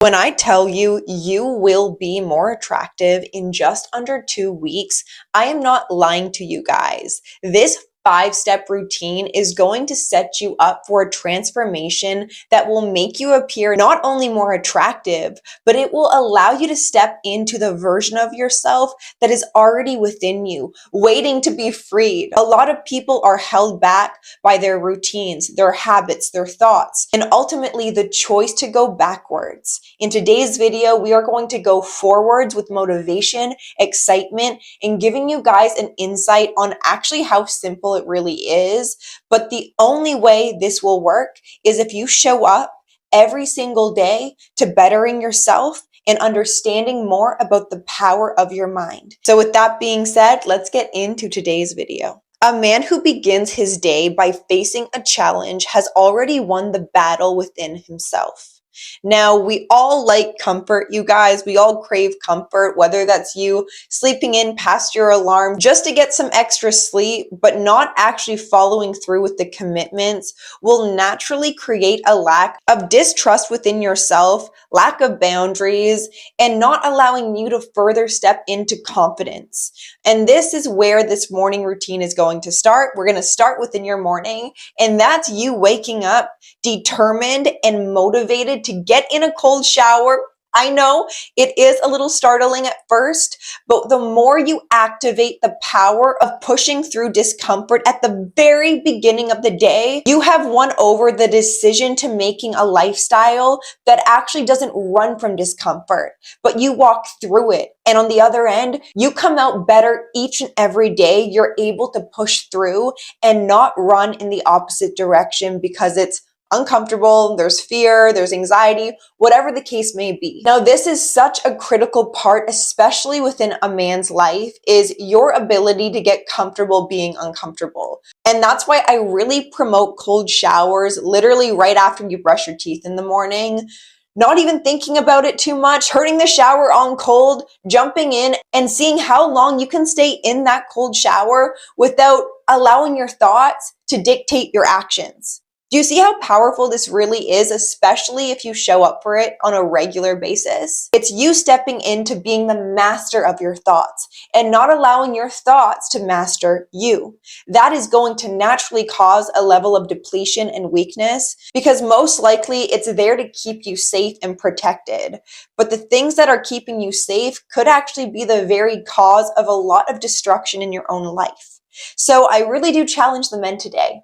When I tell you, you will be more attractive in just under 2 weeks, I am not lying to you guys. This 5-step routine is going to set you up for a transformation that will make you appear not only more attractive, but it will allow you to step into the version of yourself that is already within you, waiting to be freed. A lot of people are held back by their routines, their habits, their thoughts, and ultimately the choice to go backwards. In today's video, we are going to go forwards with motivation, excitement, and giving you guys an insight on actually how simple it really is. But the only way this will work is if you show up every single day to bettering yourself and understanding more about the power of your mind. So with that being said, let's get into today's video. A man who begins his day by facing a challenge has already won the battle within himself. Now, we all like comfort, you guys. We all crave comfort, whether that's you sleeping in past your alarm just to get some extra sleep, but not actually following through with the commitments will naturally create a lack of distrust within yourself, lack of boundaries, and not allowing you to further step into confidence. And this is where this morning routine is going to start. We're going to start within your morning, and that's you waking up determined and motivated to get in a cold shower. I know it is a little startling at first, but the more you activate the power of pushing through discomfort at the very beginning of the day, you have won over the decision to making a lifestyle that actually doesn't run from discomfort, but you walk through it. And on the other end, you come out better each and every day. You're able to push through and not run in the opposite direction because it's uncomfortable, there's fear, there's anxiety, whatever the case may be. Now, this is such a critical part, especially within a man's life, is your ability to get comfortable being uncomfortable. And that's why I really promote cold showers literally right after you brush your teeth in the morning. Not even thinking about it too much, turning the shower on cold, jumping in and seeing how long you can stay in that cold shower without allowing your thoughts to dictate your actions. Do you see how powerful this really is, especially if you show up for it on a regular basis? It's you stepping into being the master of your thoughts and not allowing your thoughts to master you. That is going to naturally cause a level of depletion and weakness because most likely it's there to keep you safe and protected. But the things that are keeping you safe could actually be the very cause of a lot of destruction in your own life. So I really do challenge the men today.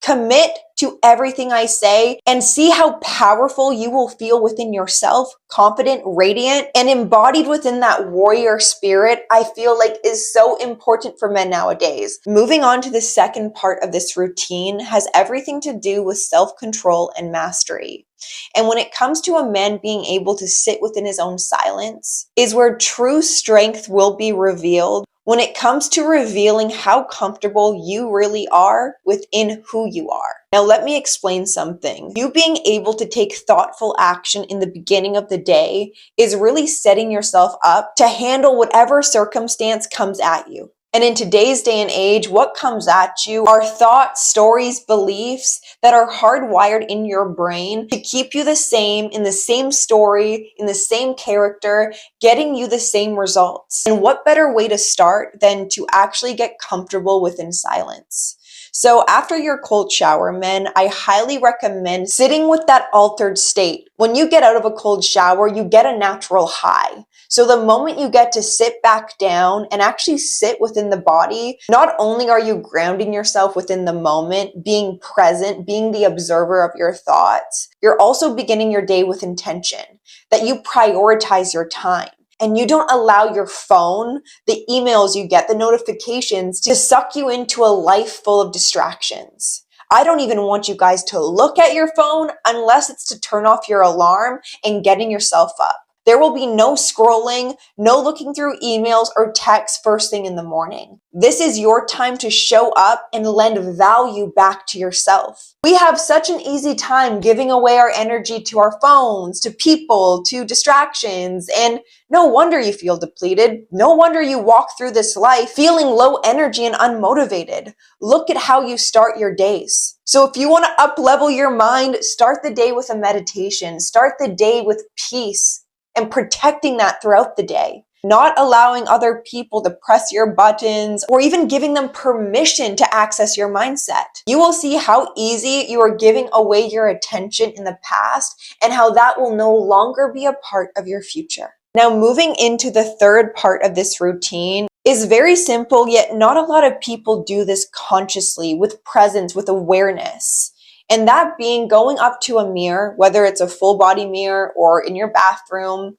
Commit to everything I say and see how powerful you will feel within yourself, confident, radiant, and embodied within that warrior spirit I feel like is so important for men nowadays. Moving on to the second part of this routine has everything to do with self-control and mastery. And when it comes to a man being able to sit within his own silence is where true strength will be revealed. When it comes to revealing how comfortable you really are within who you are. Now, let me explain something. You being able to take thoughtful action in the beginning of the day is really setting yourself up to handle whatever circumstance comes at you. And in today's day and age, what comes at you are thoughts, stories, beliefs that are hardwired in your brain to keep you the same, in the same story, in the same character, getting you the same results. And what better way to start than to actually get comfortable within silence? So after your cold shower, men, I highly recommend sitting with that altered state. When you get out of a cold shower, you get a natural high. So the moment you get to sit back down and actually sit within the body, not only are you grounding yourself within the moment, being present, being the observer of your thoughts, you're also beginning your day with intention, that you prioritize your time. And you don't allow your phone, the emails you get, the notifications to suck you into a life full of distractions. I don't even want you guys to look at your phone unless it's to turn off your alarm and getting yourself up. There will be no scrolling, no looking through emails or texts first thing in the morning. This is your time to show up and lend value back to yourself. We have such an easy time giving away our energy to our phones, to people, to distractions, and no wonder you feel depleted. No wonder you walk through this life feeling low energy and unmotivated. Look at how you start your days. So if you want to up-level your mind, start the day with a meditation. Start the day with peace and protecting that throughout the day. Not allowing other people to press your buttons or even giving them permission to access your mindset. You will see how easy you are giving away your attention in the past and how that will no longer be a part of your future. Now, moving into the third part of this routine is very simple, yet not a lot of people do this consciously, with presence, with awareness. And that being going up to a mirror, whether it's a full body mirror or in your bathroom,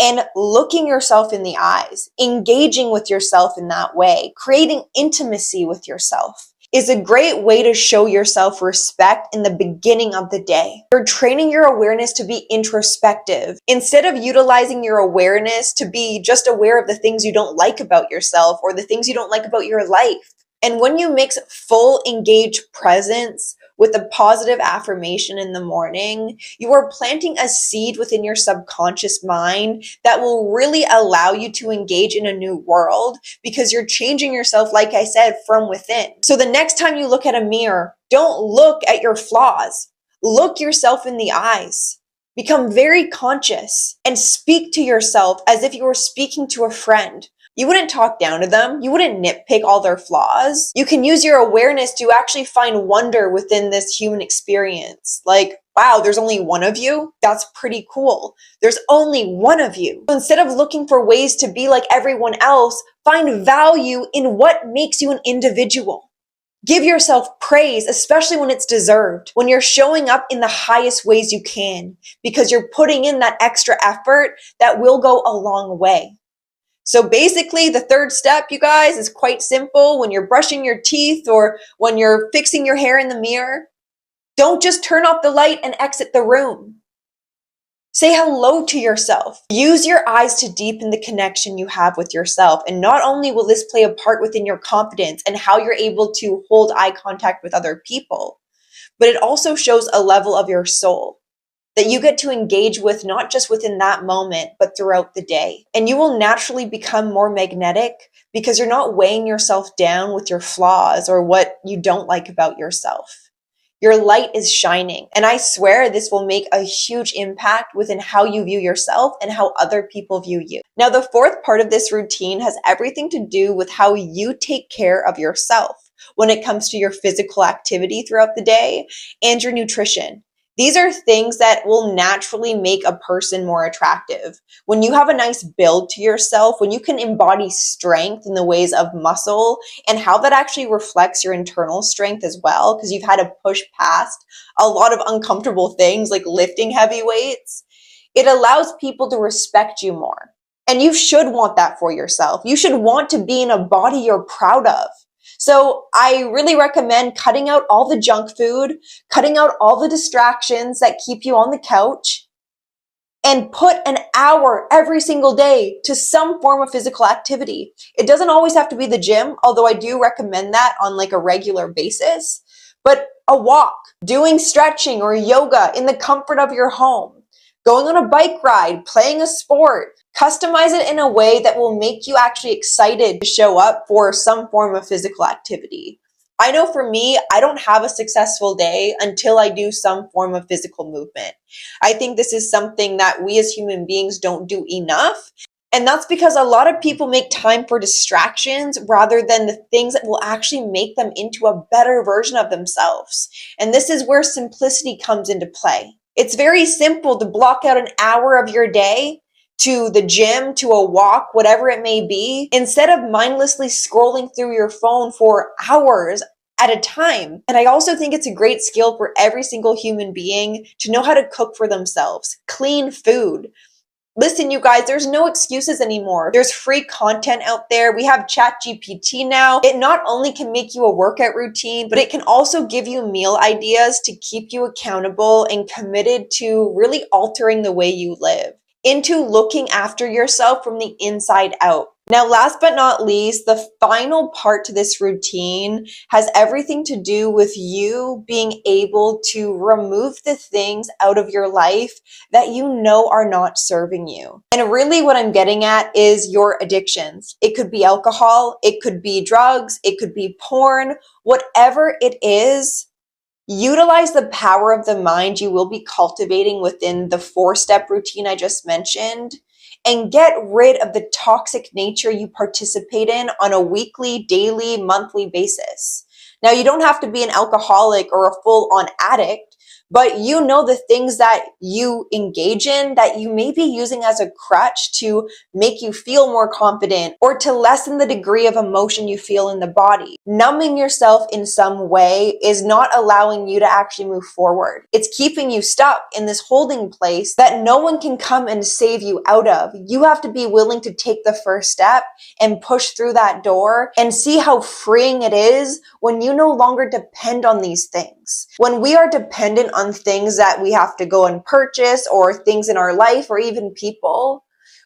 and looking yourself in the eyes, engaging with yourself in that way, creating intimacy with yourself is a great way to show yourself respect in the beginning of the day. You're training your awareness to be introspective instead of utilizing your awareness to be just aware of the things you don't like about yourself or the things you don't like about your life. And when you mix full engaged presence with a positive affirmation in the morning, you are planting a seed within your subconscious mind that will really allow you to engage in a new world because you're changing yourself, like I said, from within. So the next time you look at a mirror, don't look at your flaws. Look yourself in the eyes. Become very conscious and speak to yourself as if you were speaking to a friend. You wouldn't talk down to them. You wouldn't nitpick all their flaws. You can use your awareness to actually find wonder within this human experience. Like, wow, there's only one of you? That's pretty cool. There's only one of you. So instead of looking for ways to be like everyone else, find value in what makes you an individual. Give yourself praise, especially when it's deserved, when you're showing up in the highest ways you can, because you're putting in that extra effort that will go a long way. So basically, the third step, you guys, is quite simple. When you're brushing your teeth or when you're fixing your hair in the mirror, don't just turn off the light and exit the room. Say hello to yourself. Use your eyes to deepen the connection you have with yourself. And not only will this play a part within your confidence and how you're able to hold eye contact with other people, but it also shows a level of your soul that you get to engage with not just within that moment, but throughout the day. And you will naturally become more magnetic because you're not weighing yourself down with your flaws or what you don't like about yourself. Your light is shining. And I swear this will make a huge impact within how you view yourself and how other people view you. Now, the fourth part of this routine has everything to do with how you take care of yourself when it comes to your physical activity throughout the day and your nutrition. These are things that will naturally make a person more attractive. When you have a nice build to yourself, when you can embody strength in the ways of muscle and how that actually reflects your internal strength as well, because you've had to push past a lot of uncomfortable things like lifting heavy weights, it allows people to respect you more. And you should want that for yourself. You should want to be in a body you're proud of. So I really recommend cutting out all the junk food, cutting out all the distractions that keep you on the couch, and put an hour every single day to some form of physical activity. It doesn't always have to be the gym, although I do recommend that on like a regular basis, but a walk, doing stretching or yoga in the comfort of your home, going on a bike ride, playing a sport. Customize it in a way that will make you actually excited to show up for some form of physical activity. I know for me, I don't have a successful day until I do some form of physical movement. I think this is something that we as human beings don't do enough. And that's because a lot of people make time for distractions rather than the things that will actually make them into a better version of themselves. And this is where simplicity comes into play. It's very simple to block out an hour of your day to the gym, to a walk, whatever it may be, instead of mindlessly scrolling through your phone for hours at a time. And I also think it's a great skill for every single human being to know how to cook for themselves, clean food. Listen, you guys, there's no excuses anymore. There's free content out there. We have ChatGPT now. It not only can make you a workout routine, but it can also give you meal ideas to keep you accountable and committed to really altering the way you live. into looking after yourself from the inside out. Now, last but not least, the final part to this routine has everything to do with you being able to remove the things out of your life that you know are not serving you. And really what I'm getting at is your addictions. It could be alcohol, it could be drugs, it could be porn, whatever it is. Utilize the power of the mind you will be cultivating within the 4-step routine I just mentioned, and get rid of the toxic nature you participate in on a weekly, daily, monthly basis. Now, you don't have to be an alcoholic or a full-on addict, but you know the things that you engage in that you may be using as a crutch to make you feel more confident or to lessen the degree of emotion you feel in the body. Numbing yourself in some way is not allowing you to actually move forward. It's keeping you stuck in this holding place that no one can come and save you out of. You have to be willing to take the first step and push through that door and see how freeing it is when you no longer depend on these things. When we are dependent on things that we have to go and purchase or things in our life or even people,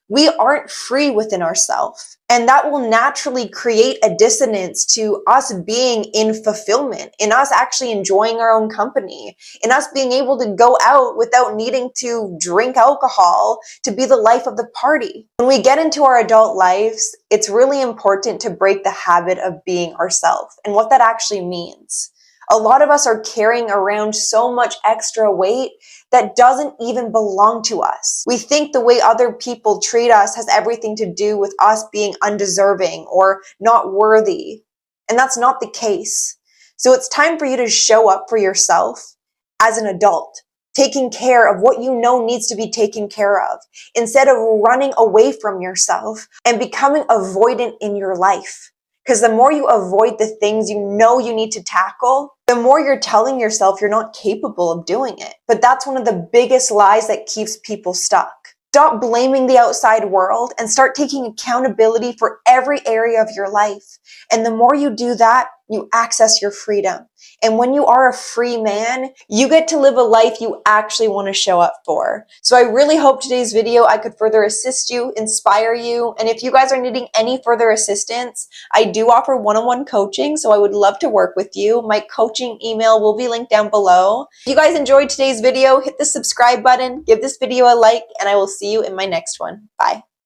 we aren't free within ourselves. And that will naturally create a dissonance to us being in fulfillment, in us actually enjoying our own company, in us being able to go out without needing to drink alcohol to be the life of the party. When we get into our adult lives, it's really important to break the habit of being ourselves and what that actually means. A lot of us are carrying around so much extra weight that doesn't even belong to us. We think the way other people treat us has everything to do with us being undeserving or not worthy. And that's not the case. So it's time for you to show up for yourself as an adult, taking care of what you know needs to be taken care of, instead of running away from yourself and becoming avoidant in your life. Because the more you avoid the things you know you need to tackle, the more you're telling yourself you're not capable of doing it. But that's one of the biggest lies that keeps people stuck. Stop blaming the outside world and start taking accountability for every area of your life. And the more you do that, you access your freedom. And when you are a free man, you get to live a life you actually want to show up for. So I really hope today's video I could further assist you, inspire you. And if you guys are needing any further assistance, I do offer one-on-one coaching, so I would love to work with you. My coaching email will be linked down below. If you guys enjoyed today's video, hit the subscribe button, give this video a like, and I will see you in my next one. Bye.